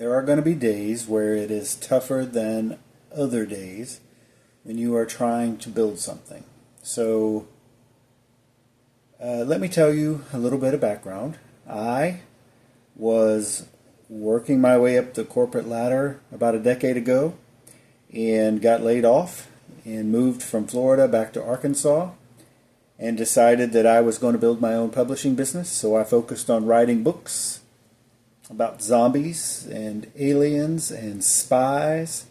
There are going to be days where it is tougher than other days when you are trying to build something. So let me tell you a little bit of background. I was working my way up the corporate ladder about a decade ago and got laid off and moved from Florida back to Arkansas and decided that I was going to build my own publishing business. So I focused on writing books about zombies and aliens and spies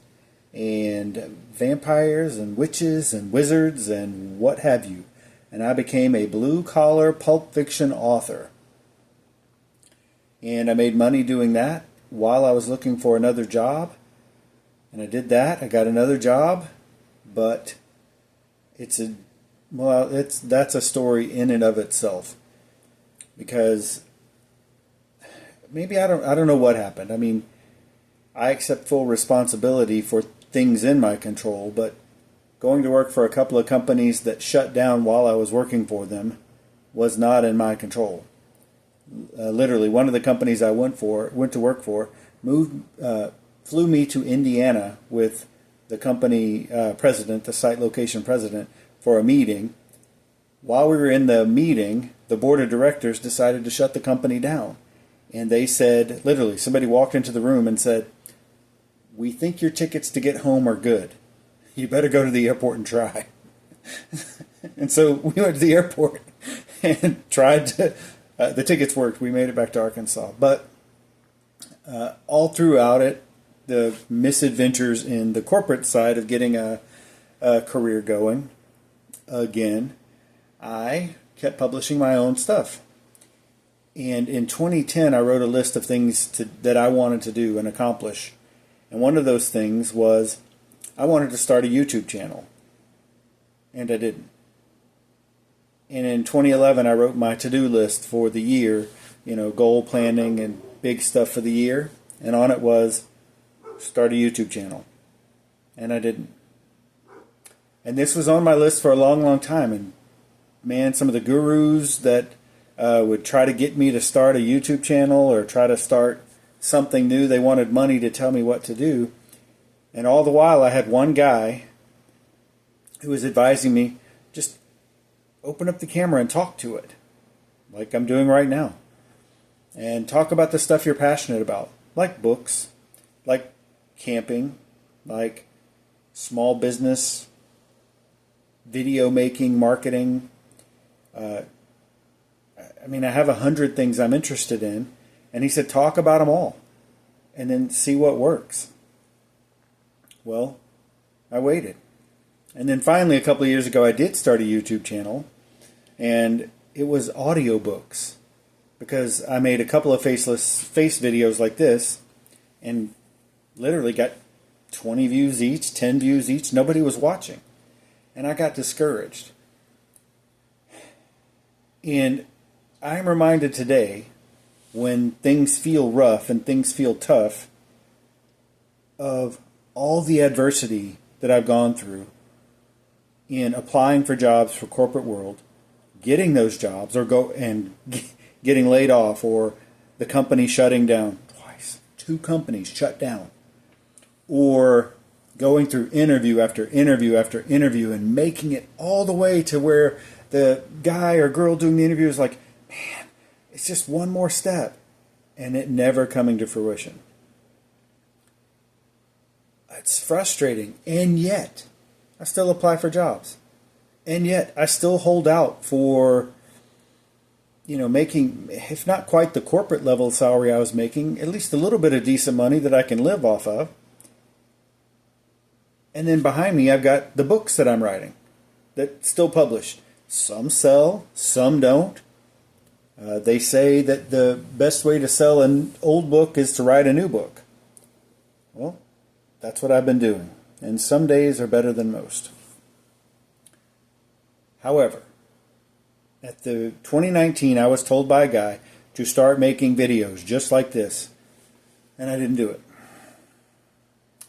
and vampires and witches and wizards and what have you. And I became a blue-collar pulp fiction author. And I made money doing that while I was looking for another job. And I did that. I got another job, but that's a story in and of itself. Because maybe I don't know what happened. I mean, I accept full responsibility for things in my control, but going to work for a couple of companies that shut down while I was working for them was not in my control. Literally, one of the companies I went to work for flew me to Indiana with the company president, the site location president, for a meeting. While we were in the meeting, the board of directors decided to shut the company down. And they said, literally, somebody walked into the room and said, "We think your tickets to get home are good. You better go to the airport and try." And so we went to the airport and tried to... the tickets worked. We made it back to Arkansas. But all throughout it, the misadventures in the corporate side of getting a career going, again, I kept publishing my own stuff. And in 2010, I wrote a list of things that I wanted to do and accomplish. And one of those things was I wanted to start a YouTube channel. And I didn't. And in 2011, I wrote my to-do list for the year, goal planning and big stuff for the year. And on it was start a YouTube channel. And I didn't. And this was on my list for a long, long time. And man, some of the gurus that would try to get me to start a YouTube channel or try to start something new, they wanted money to tell me what to do. And all the while, I had one guy who was advising me, just open up the camera and talk to it, like I'm doing right now. And talk about the stuff you're passionate about, like books, like camping, like small business, video making, marketing. I have 100 things I'm interested in. And he said, talk about them all and then see what works. Well, I waited. And then finally, a couple of years ago, I did start a YouTube channel. And it was audiobooks. Because I made a couple of face videos like this. And literally got 20 views each, 10 views each. Nobody was watching. And I got discouraged. And I'm reminded today, when things feel rough and things feel tough, of all the adversity that I've gone through in applying for jobs for corporate world, getting those jobs, or getting laid off, or the company shutting down twice. 2 companies shut down. Or going through interview after interview after interview and making it all the way to where the guy or girl doing the interview is like, man, it's just one more step, and it never coming to fruition. It's frustrating, and yet I still apply for jobs, and yet I still hold out for, making, if not quite the corporate level salary I was making, at least a little bit of decent money that I can live off of. And then behind me, I've got the books that I'm writing that still published. Some sell, some don't. They say that the best way to sell an old book is to write a new book. Well, that's what I've been doing. And some days are better than most. However, at the 2019, I was told by a guy to start making videos just like this. And I didn't do it.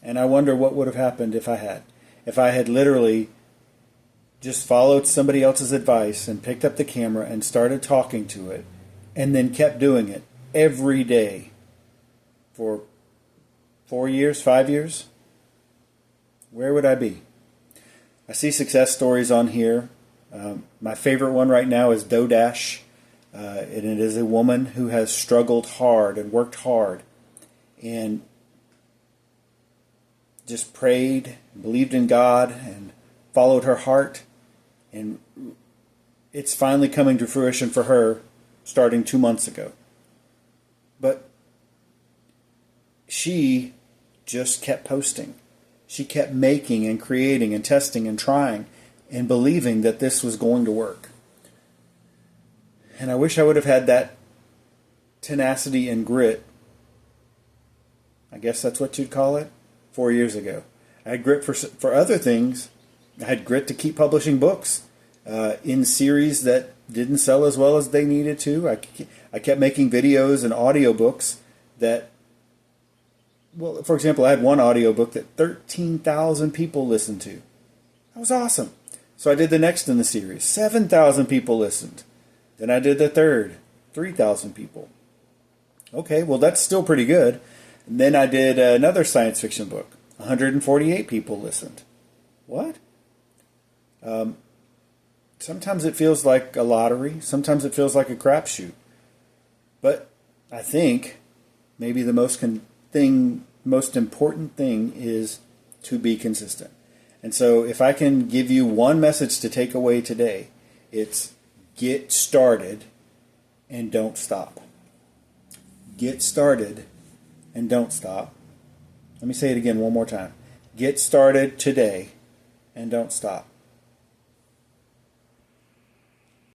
And I wonder what would have happened if I had. If I had literally just followed somebody else's advice and picked up the camera and started talking to it and then kept doing it every day for 4 years, 5 years, where would I be? I see success stories on here. My favorite one right now is DoughDash. And it is a woman who has struggled hard and worked hard and just prayed, believed in God, and followed her heart. And it's finally coming to fruition for her starting 2 months ago. But she just kept posting. She kept making and creating and testing and trying and believing that this was going to work. And I wish I would have had that tenacity and grit. I guess that's what you'd call it. 4 years ago, I had grit for other things. I had grit to keep publishing books in series that didn't sell as well as they needed to. I kept making videos and audiobooks that, well, for example, I had one audiobook that 13,000 people listened to. That was awesome. So I did the next in the series. 7,000 people listened. Then I did the third, 3,000 people. Okay, well, that's still pretty good. And then I did another science fiction book. 148 people listened. What? Sometimes it feels like a lottery. Sometimes it feels like a crapshoot. But I think maybe the most important thing is to be consistent. And so if I can give you one message to take away today, it's get started and don't stop. Get started and don't stop. Let me say it again one more time. Get started today and don't stop.